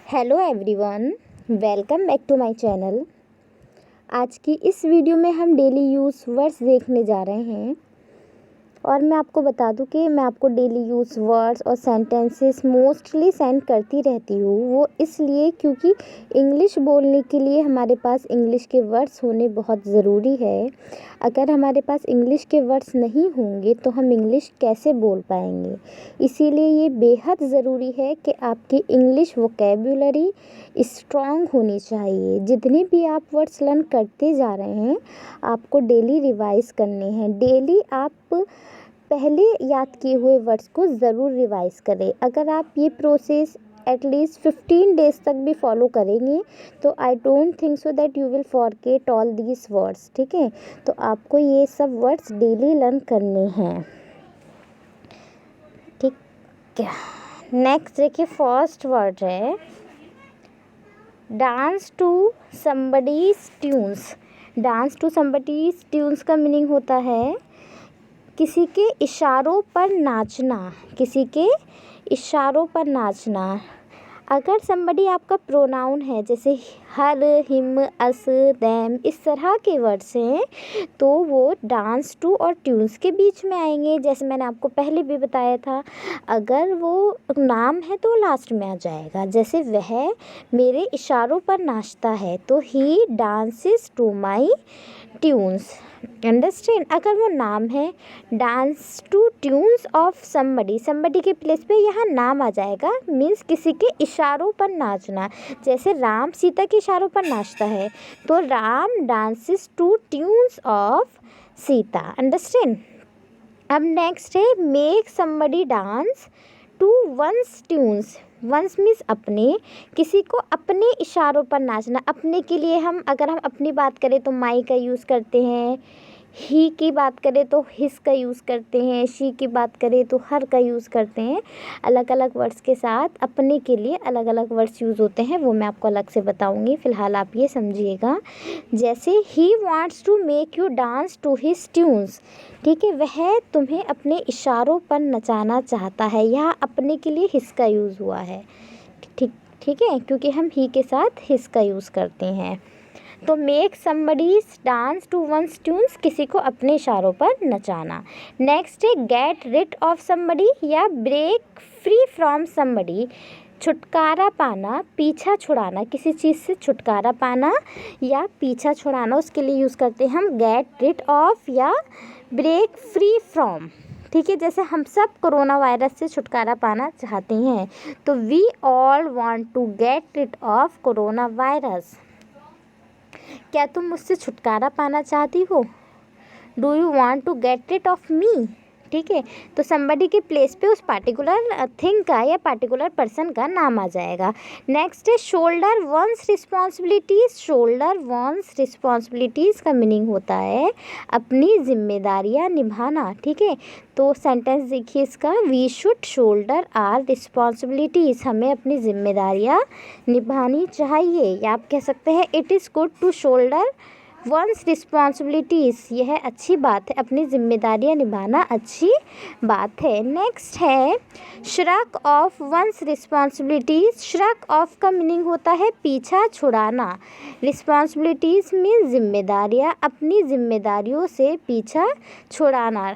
Hello everyone, welcome back to my channel. आज की इस वीडियो में हम डेली यूज़ वर्ड्स देखने जा रहे हैं और मैं आपको बता दूं कि मैं आपको डेली यूज़ वर्ड्स और सेंटेंसेस मोस्टली सेंड करती रहती हूँ। वो इसलिए क्योंकि इंग्लिश बोलने के लिए हमारे पास इंग्लिश के वर्ड्स होने बहुत ज़रूरी है। अगर हमारे पास इंग्लिश के वर्ड्स नहीं होंगे तो हम इंग्लिश कैसे बोल पाएंगे। इसीलिए ये बेहद ज़रूरी है कि आपकी इंग्लिश वोकैबुलरी स्ट्रॉन्ग होनी चाहिए। जितने भी आप वर्ड्स लर्न करते जा रहे हैं आपको डेली रिवाइज़ करने हैं। डेली आप पहले याद किए हुए वर्ड्स को ज़रूर रिवाइज़ करें। अगर आप ये प्रोसेस एटलीस्ट 15 डेज़ तक भी फॉलो करेंगे तो I don't think so that you will forget all these words. ठीक है, तो आपको ये सब वर्ड्स डेली लर्न करने हैं। ठीक है, नेक्स्ट देखिए, फर्स्ट वर्ड है dance to somebody's tunes. Dance to somebody's tunes का मीनिंग होता है किसी के इशारों पर नाचना। किसी के इशारों पर नाचना। अगर somebody आपका प्रोनाउन है, जैसे हर, हिम, अस, दैम, इस तरह के वर्ड्स हैं तो वो डांस टू और ट्यून्स के बीच में आएंगे। जैसे मैंने आपको पहले भी बताया था, अगर वो नाम है तो लास्ट में आ जाएगा। जैसे वह मेरे इशारों पर नाचता है तो he dances to my tunes. Understand. अगर वो नाम है, dance to tunes of somebody, somebody के प्लेस पे यहाँ नाम आ जाएगा, मीन्स किसी के इशारों पर नाचना। जैसे राम सीता के इशारों पर नाचता है तो Ram dances to tunes of Sita. Understand. अब नेक्स्ट है make somebody dance to one's tunes. One's means अपने, किसी को अपने इशारों पर नाचना। अपने के लिए हम, अगर हम अपनी बात करें तो माई का यूज़ करते हैं, ही की बात करें तो हिस का यूज़ करते हैं, शी की बात करें तो हर का यूज़ करते हैं। अलग अलग वर्ड्स के साथ अपने के लिए अलग अलग वर्ड्स यूज़ होते हैं, वो मैं आपको अलग से बताऊंगी। फ़िलहाल आप ये समझिएगा। जैसे ही wants to make you dance to his tunes. ठीक है, वह तुम्हें अपने इशारों पर नचाना चाहता है। यहाँ अपने के लिए हिस का यूज़ हुआ है। ठीक है, क्योंकि हम ही के साथ हिस का यूज़ करते हैं। तो make somebody's dance to one's tunes, किसी को अपने इशारों पर नचाना। नेक्स्ट है गेट रिड ऑफ समबडी या ब्रेक फ्री फ्रॉम समबडी। छुटकारा पाना, पीछा छुड़ाना, किसी चीज़ से छुटकारा पाना या पीछा छुड़ाना, उसके लिए यूज़ करते हैं हम गेट रिड ऑफ या ब्रेक फ्री फ्रॉम। ठीक है, जैसे हम सब कोरोना वायरस से छुटकारा पाना चाहते हैं तो we all want to get rid of corona virus. क्या तुम मुझसे छुटकारा पाना चाहती हो? Do you want to get rid of me? ठीक है, तो समबडी के प्लेस पे उस पार्टिकुलर थिंग का या पार्टिकुलर पर्सन का नाम आ जाएगा। नेक्स्ट है shoulder one's responsibilities. Shoulder one's responsibilities का मीनिंग होता है अपनी जिम्मेदारियां निभाना। ठीक है, तो सेंटेंस देखिए इसका, we should shoulder our responsibilities. हमें अपनी जिम्मेदारियां निभानी चाहिए। या आप कह सकते हैं it is good to shoulder one's responsibilities. यह अच्छी बात है, अपनी जिम्मेदारियां निभाना अच्छी बात है। नेक्स्ट है shirk off one's responsibilities. Shirk off का मीनिंग होता है पीछा छुड़ाना। रिस्पॉन्सिबिलिटीज़ मीन जिम्मेदारियां, अपनी जिम्मेदारियों से पीछा छुड़ाना।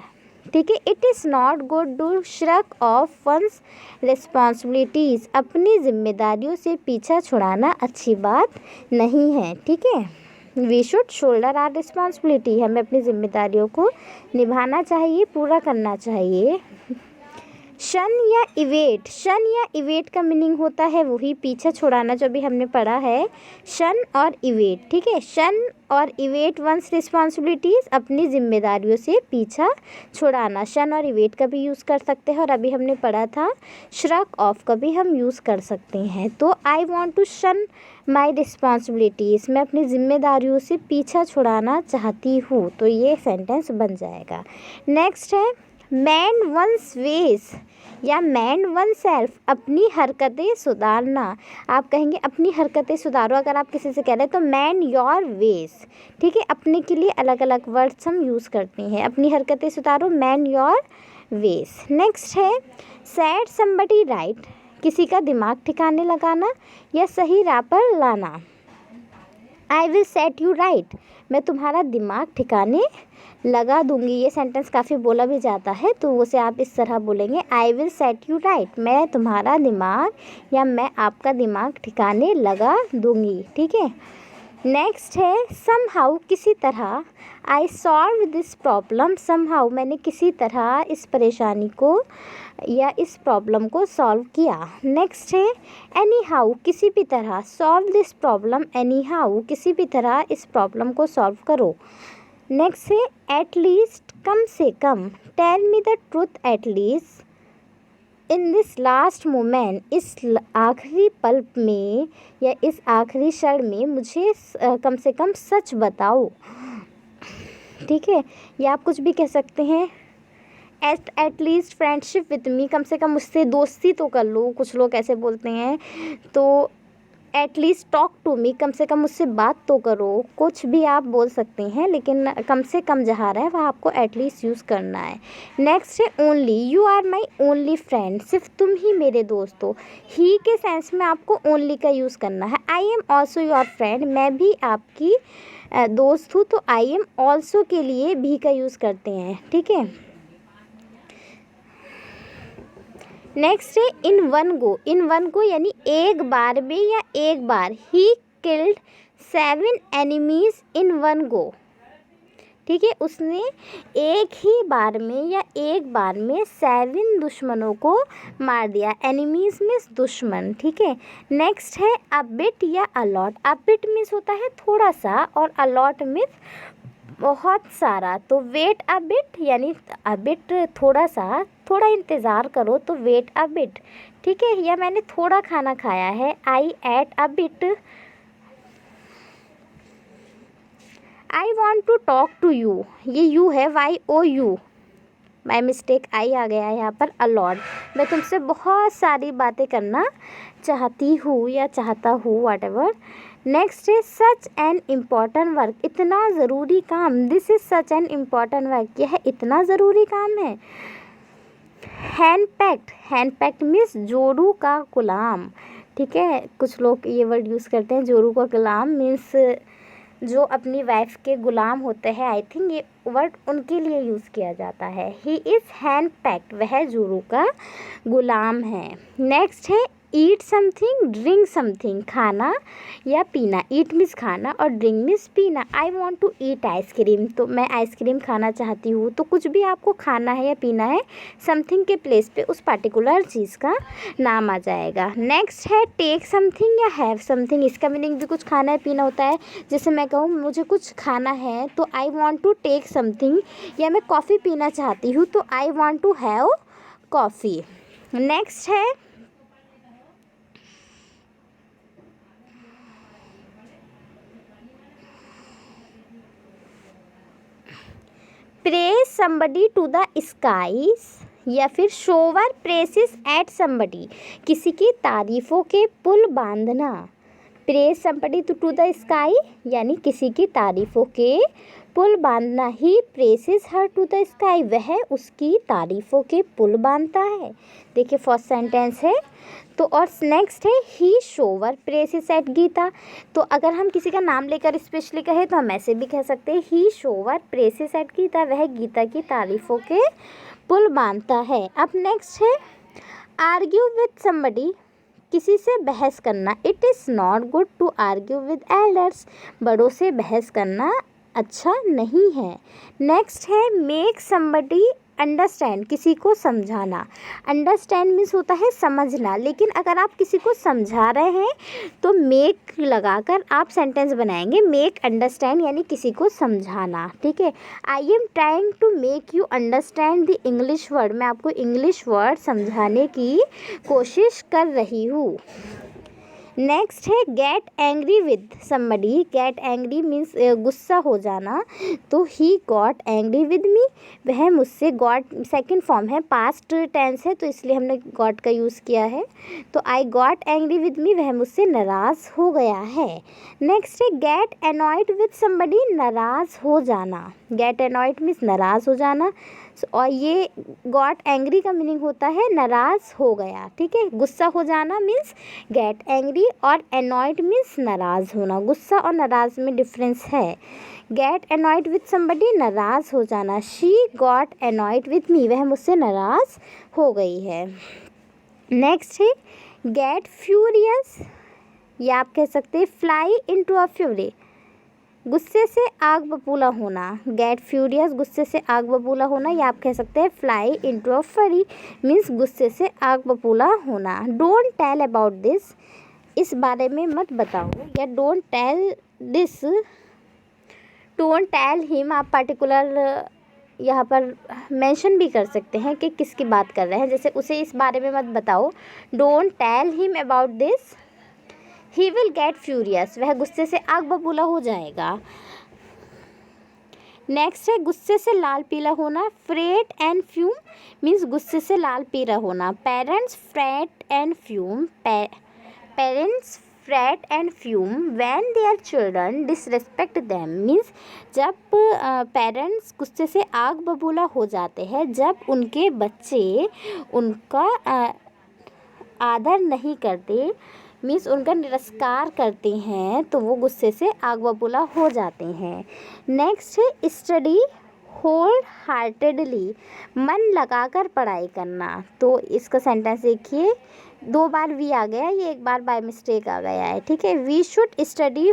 ठीक है, it is not good to shirk off one's responsibilities. अपनी जिम्मेदारियों से पीछा छुड़ाना अच्छी बात नहीं है। ठीक है, we should shoulder our responsibility. हमें अपनी जिम्मेदारियों को निभाना चाहिए, पूरा करना चाहिए। शन या इवेट। शन या इवेट का मीनिंग होता है वही पीछा छुड़ाना जो भी हमने पढ़ा है, शन और इवेट। ठीक है, शन और इवेट वंस रिस्पॉन्सिबिलिटीज़, अपनी जिम्मेदारियों से पीछा छुड़ाना। शन और इवेट का भी यूज़ कर सकते हैं और अभी हमने पढ़ा था श्रक ऑफ का भी हम यूज़ कर सकते हैं। तो आई वॉन्ट टू शन माई रिस्पॉन्सिबिलिटीज़, मैं अपनी जिम्मेदारियों से पीछा छुड़ाना चाहती हूँ। तो ये सेंटेंस बन जाएगा। नेक्स्ट है मैन वंस वेज या मैन वन सेल्फ, अपनी हरकतें सुधारना। आप कहेंगे अपनी हरकतें सुधारो, अगर आप किसी से कह रहे हैं तो मैन योर वेज। ठीक है, अपने के लिए अलग अलग वर्ड्स हम यूज़ करते हैं। अपनी हरकतें सुधारो, मैन योर वेज। नेक्स्ट है सेट समबडी राइट, किसी का दिमाग ठिकाने लगाना या सही राह पर लाना। I will set you right, मैं तुम्हारा दिमाग ठिकाने लगा दूंगी। ये सेंटेंस काफ़ी बोला भी जाता है, तो उसे आप इस तरह बोलेंगे, I will set you right, मैं तुम्हारा दिमाग या मैं आपका दिमाग ठिकाने लगा दूंगी। ठीक है। नेक्स्ट है समहाउ, किसी तरह। I solve this problem somehow, मैंने किसी तरह इस परेशानी को या इस प्रॉब्लम को सॉल्व किया। नेक्स्ट है एनी हाउ, किसी भी तरह। Solve this problem any how, किसी भी तरह इस प्रॉब्लम को सॉल्व करो। नेक्स्ट है एट लीस्ट, कम से कम। Tell me the truth at least, in this last moment, इस आखिरी पल में या इस आखिरी क्षण में मुझे कम से कम सच बताओ। ठीक है। या आप कुछ भी कह सकते हैं, at least friendship with me, कम से कम मुझसे दोस्ती तो कर लो, कुछ लोग ऐसे बोलते हैं। तो at least talk to me, कम से कम मुझसे बात तो करो। कुछ भी आप बोल सकते हैं, लेकिन कम से कम जहाँ रहा है वह आपको एट लीस्ट यूज़ करना है। नेक्स्ट है only, you are my only friend, सिर्फ तुम ही मेरे दोस्त हो। ही के सेंस में आपको ओनली का यूज़ करना है। I am also your friend, मैं भी आपकी दोस्त हूँ, तो आई एम ऑल्सो के लिए भी का यूज़ करते हैं। ठीक है। नेक्स्ट है इन वन गो, इन वन गो यानी एक बार में या एक बार। He killed 7 enemies in one go. ठीक है, उसने एक ही बार में या एक बार में 7 दुश्मनों को मार दिया। एनिमीज मीन्स दुश्मन। ठीक है। नेक्स्ट है अ बिट या अलॉट। अ बिट मीन्स होता है थोड़ा सा और अलॉट मीन्स बहुत सारा। तो वेट अ बिट यानी अ बिट थोड़ा सा, थोड़ा इंतज़ार करो, तो वेट अ बिट। ठीक है। या मैंने थोड़ा खाना खाया है, I ate a bit. I want to talk to you, ये यू है, Y O U, my mistake, I आ गया है यहाँ पर। अलॉट, मैं तुमसे बहुत सारी बातें करना चाहती हूँ या चाहता हूँ, वॉट एवर। नेक्स्ट है सच एन इम्पॉर्टेंट वर्क, इतना ज़रूरी काम। This is such an important work, यह इतना ज़रूरी काम है। Henpecked, henpecked means जोरू का गुलाम। ठीक है। कुछ लोग ये वर्ड यूज़ करते हैं, जोरू का गुलाम मीन्स जो अपनी वाइफ के गुलाम होते हैं। आई थिंक ये वर्ड उनके लिए यूज़ किया जाता है। ही इज़ हैंड पैक्ड, वह जोरू का गुलाम है। नेक्स्ट है ईट समथिंग, ड्रिंक समथिंग, खाना या पीना। ईट मीन्स खाना और ड्रिंक मीन्स पीना। I want to eat ice cream, तो मैं आइसक्रीम खाना चाहती हूँ। तो कुछ भी आपको खाना है या पीना है, समथिंग के प्लेस पे उस पार्टिकुलर चीज़ का नाम आ जाएगा। नेक्स्ट है टेक समथिंग या हैव समथिंग, इसका मीनिंग भी कुछ खाना है पीना होता है। जैसे मैं कहूँ मुझे कुछ खाना है, तो I want to take something, या मैं कॉफ़ी पीना चाहती हूँ, तो I want to have coffee. Next है praise somebody to the skies, या फिर शोवर प्रेसेस एट समबडी, किसी की तारीफ़ों के पुल बांधना। Praise somebody to the sky यानी किसी की तारीफ़ों के पुल बांधना। He praises her to the sky, वह उसकी तारीफ़ों के पुल बांधता है। देखिए फर्स्ट सेंटेंस है। तो और नेक्स्ट है ही शोवर प्रेसेस एट गीता। तो अगर हम किसी का नाम लेकर स्पेशली कहें तो हम ऐसे भी कह सकते हैं ही शोवर प्रेसेस एट गीता, वह गीता की तारीफ़ों के पुल बांधता है। अब नेक्स्ट है आर्ग्यू विथ समबडी, किसी से बहस करना। It is not good to argue with elders, बड़ों से बहस करना अच्छा नहीं है। नेक्स्ट है मेक समबडी अंडरस्टैंड, किसी को समझाना। अंडरस्टैंड मीन्स होता है समझना, लेकिन अगर आप किसी को समझा रहे हैं तो मेक लगाकर आप सेंटेंस बनाएंगे। मेक अंडरस्टैंड यानी किसी को समझाना। ठीक है। I am trying to make you understand the English word, मैं आपको इंग्लिश वर्ड समझाने की कोशिश कर रही हूँ। नेक्स्ट है get angry with somebody. Get angry means गुस्सा हो जाना। तो he got angry with me, वह मुझसे, गॉट सेकंड फॉर्म है, पास्ट टेंस है, तो इसलिए हमने गॉट का यूज़ किया है। तो I got angry with me, वह मुझसे नाराज़ हो गया है। नेक्स्ट है गेट एनॉयड विद समबडी, नाराज़ हो जाना। गेट एनॉयड मीन्स नाराज़ हो जाना। और ये गॉट एंग्री का मीनिंग होता है नाराज़ हो गया, ठीक है। गुस्सा हो जाना मीन्स गेट एंग्री, और अनॉयड मीन्स नाराज़ होना। गुस्सा और नाराज़ में डिफरेंस है। गेट अनॉयड विथ समबडी, नाराज़ हो जाना। She got annoyed with me, वह मुझसे नाराज़ हो गई है। नेक्स्ट है गेट फ्यूरियस, या आप कह सकते हैं फ्लाई इनटू अ फ्यूरी, गुस्से से आग बबूला होना। गेट फ्यूरियस, गुस्से से आग बबूला होना, या आप कह सकते हैं fly into a fury means गुस्से से आग बबूला होना। डोंट टेल अबाउट दिस, इस बारे में मत बताओ, या don't tell this, don't tell him, आप पार्टिकुलर यहाँ पर मेंशन भी कर सकते हैं कि किसकी बात कर रहे हैं। जैसे उसे इस बारे में मत बताओ, don't tell him about this, he will get furious, वह गुस्से से आग बबूला हो जाएगा। नेक्स्ट है गुस्से से लाल पीला होना। फ्रेट एंड फ्यूम मीन्स गुस्से से लाल पीला होना। Parents freight and fume, parents freight and fume when their children disrespect them means जब पेरेंट्स गुस्से से आग बबूला हो जाते हैं जब उनके बच्चे उनका आदर नहीं करते, मीन्स उनका निरस्कार करते हैं, तो वो गुस्से से आग बबूला हो जाते हैं। नेक्स्ट है स्टडी होल हार्टेडली, मन लगाकर पढ़ाई करना। तो इसका सेंटेंस देखिए, 2 बार वी आ गया, ये 1 बार बाय मिस्टेक आ गया है, ठीक है। We should study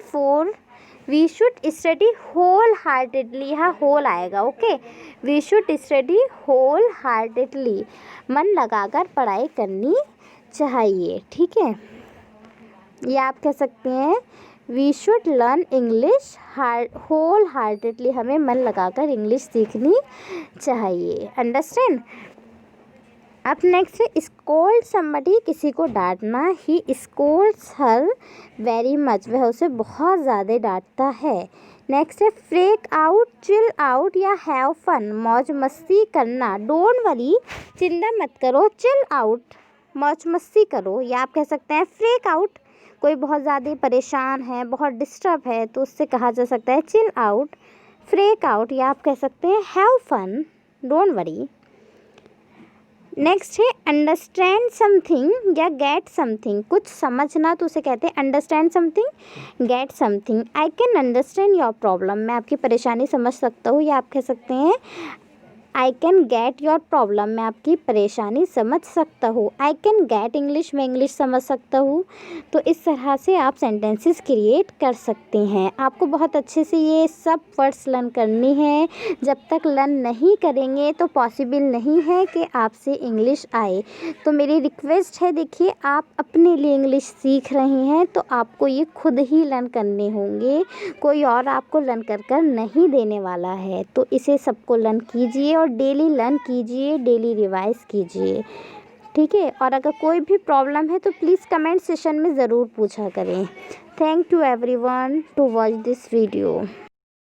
wholeheartedly, यहाँ होल आएगा, okay. We should study wholeheartedly, मन लगाकर पढ़ाई करनी चाहिए, ठीक है। या आप कह सकते हैं we should learn English wholeheartedly, हमें मन लगाकर इंग्लिश सीखनी चाहिए। अंडरस्टैंड। अब नेक्स्ट है स्कोल्ड समबडी, किसी को डांटना। ही स्कोल्ड्स हर वेरी मच, वह उसे बहुत ज़्यादा डांटता है। नेक्स्ट है फ्रेक आउट, चिल आउट या हैव फन, मौज मस्ती करना। डोंट वरी, चिंता मत करो। चिल आउट, मौज मस्ती करो। या आप कह सकते हैं फ्रेक आउट, कोई बहुत ज़्यादा परेशान है, बहुत डिस्टर्ब है, तो उससे कहा जा सकता है चिल आउट, फ्रेक आउट, या आप कह सकते हैं have fun, don't worry. Next है अंडरस्टैंड समथिंग या गेट समथिंग, कुछ समझना, तो उसे कहते हैं understand something, get something. I can understand your problem, मैं आपकी परेशानी समझ सकता हूँ, या आप कह सकते हैं I can get your problem, मैं आपकी परेशानी समझ सकता हूँ। आई कैन गेट इंग्लिश, मैं इंग्लिश समझ सकता हूँ। तो इस तरह से आप सेंटेंसेस क्रिएट कर सकते हैं। आपको बहुत अच्छे से ये सब वर्ड्स लर्न करनी है। जब तक लर्न नहीं करेंगे तो पॉसिबल नहीं है कि आपसे इंग्लिश आए। तो मेरी रिक्वेस्ट है, देखिए आप अपने लिए इंग्लिश सीख रहे हैं तो आपको ये खुद ही लर्न करने होंगे, कोई और आपको लर्न कर नहीं देने वाला है। तो इसे सबको लर्न कीजिए और डेली लर्न कीजिए, डेली रिवाइज कीजिए, ठीक है। और अगर कोई भी प्रॉब्लम है तो प्लीज़ कमेंट सेशन में ज़रूर पूछा करें। Thank you everyone to watch this video.